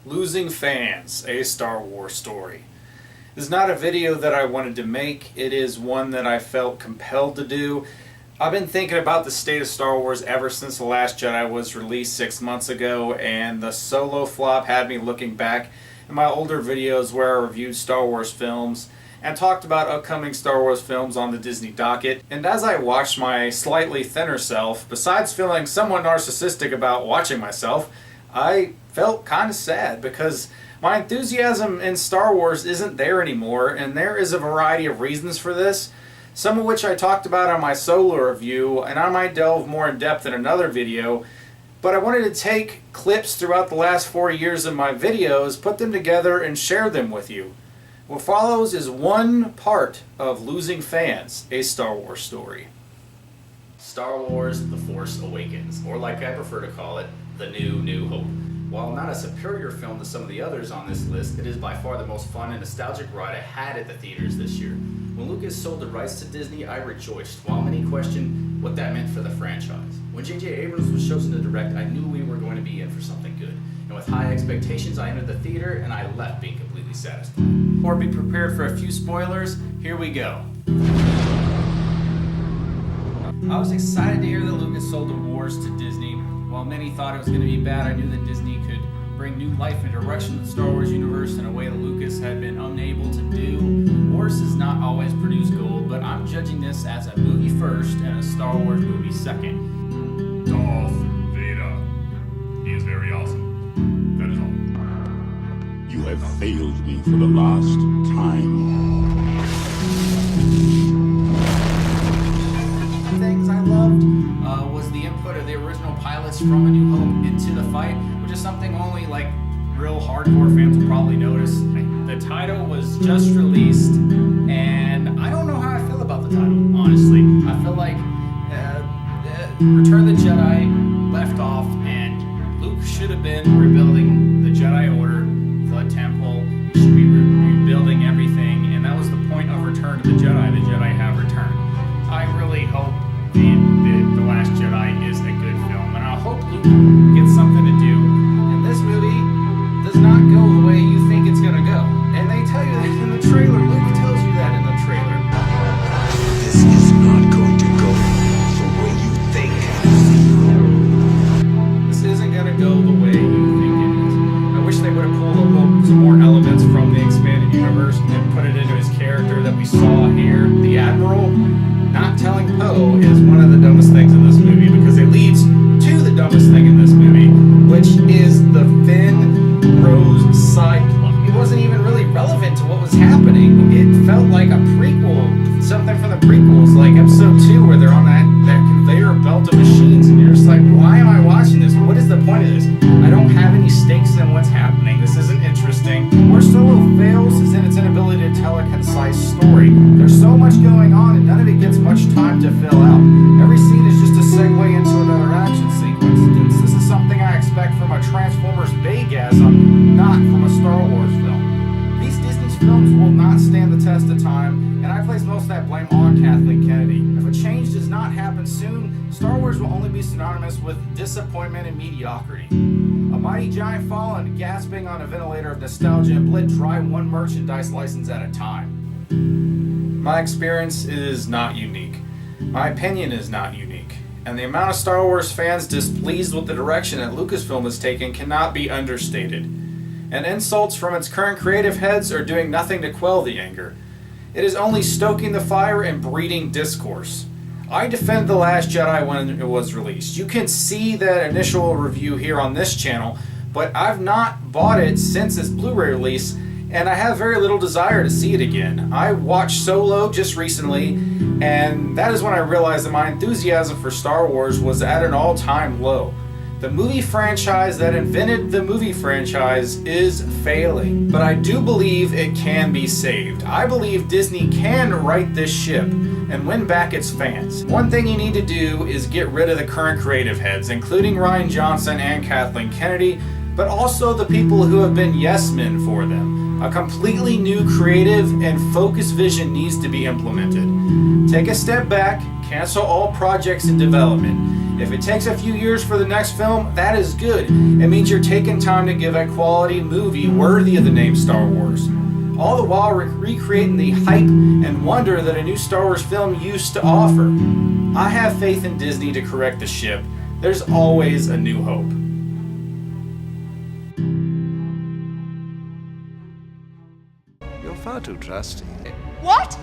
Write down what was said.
Losing fans, a Star Wars story. This is not a video that I wanted to make, it is one that I felt compelled to do. I've been thinking about the state of Star Wars ever since The Last Jedi was released 6 months ago, and the Solo flop had me looking back in my older videos where I reviewed Star Wars films and talked about upcoming Star Wars films on the Disney docket. And as I watched my slightly thinner self, besides feeling somewhat narcissistic about watching myself, I felt kind of sad because my enthusiasm in Star Wars isn't there anymore, and there is a variety of reasons for this, some of which I talked about on my solo review, and I might delve more in depth in another video, but I wanted to take clips throughout the last 4 years of my videos, put them together, and share them with you. What follows is one part of Losing Fans, a Star Wars story. Star Wars The Force Awakens, or like I prefer to call it, The New Hope. While not a superior film to some of the others on this list, it is by far the most fun and nostalgic ride I had at the theaters this year. When Lucas sold the rights to Disney, I rejoiced, while many questioned what that meant for the franchise. When J.J. Abrams was chosen to direct, I knew we were going to be in for something good. And with high expectations, I entered the theater and I left being completely satisfied. Or be prepared for a few spoilers, here we go. I was excited to hear that Lucas sold the wars to Disney. While many thought it was going to be bad, I knew that Disney could bring new life and direction to the Star Wars universe in a way that Lucas had been unable to do. Horses not always produce gold, but I'm judging this as a movie first and a Star Wars movie second. Darth Vader. He is very awesome. That is all. You have failed me for the last time. Things I loved was the input of the original pilots from A New Hope into the fight, which is something only like real hardcore fans will probably notice. The title was just released, and I don't know how I feel about the title, honestly. I feel like Return of the Jedi left off, and Luke should have been rebuilding the Jedi Order, the Temple. He should be rebuilding everything, and that was the point of Return of the Jedi. The Jedi have returned. I really hope the Last Jedi is a good film, and I hope Luke gets something to do. And this movie does not go the way you think it's gonna go. And they tell you that in the trailer. Luke tells you that in the trailer. This is not going to go the way you think. This isn't gonna go the way you think it is. I wish they would have pulled some more elements from the expanded universe and put it into his character that we saw here. The Admiral not telling Poe is one of the dumbest things in this movie, because it leads to the dumbest thing in this movie, which is the Finn Rose side plot. It wasn't even really relevant to what was happening. It felt like a prequel, something from the prequels, like episode 2, where they're on that conveyor belt of machines, and you're just like, why am I watching this? What is the point of this? I don't have any stakes in what's happening. This isn't interesting. Where Solo fails is in its inability to tell a concise story. There's so much going on, and none of it gets much time to fill out. Every scene is just a segue into another action sequence. This is something I expect from a Transformers Baygasm, not from a Star Wars film. These Disney films will not stand the test of time, and I place most of that blame on Kathleen Kennedy. If a change does not happen soon, Star Wars will only be synonymous with disappointment and mediocrity. A mighty giant fall and gasping on a ventilator of nostalgia and bled dry one merchandise license at a time. My experience is not unique. My opinion is not unique. And the amount of Star Wars fans displeased with the direction that Lucasfilm is taking cannot be understated. And insults from its current creative heads are doing nothing to quell the anger. It is only stoking the fire and breeding discourse. I defended The Last Jedi when it was released. You can see that initial review here on this channel, but I've not bought it since its Blu-ray release, and I have very little desire to see it again. I watched Solo just recently, and that is when I realized that my enthusiasm for Star Wars was at an all-time low. The movie franchise that invented the movie franchise is failing, but I do believe it can be saved. I believe Disney can right this ship and win back its fans. One thing you need to do is get rid of the current creative heads, including Rian Johnson and Kathleen Kennedy, but also the people who have been yes men for them. A completely new creative and focused vision needs to be implemented. Take a step back, cancel all projects in development. If it takes a few years for the next film, that is good. It means you're taking time to give a quality movie worthy of the name Star Wars. All the while recreating the hype and wonder that a new Star Wars film used to offer. I have faith in Disney to correct the ship. There's always a new hope. You're far too trusting. What?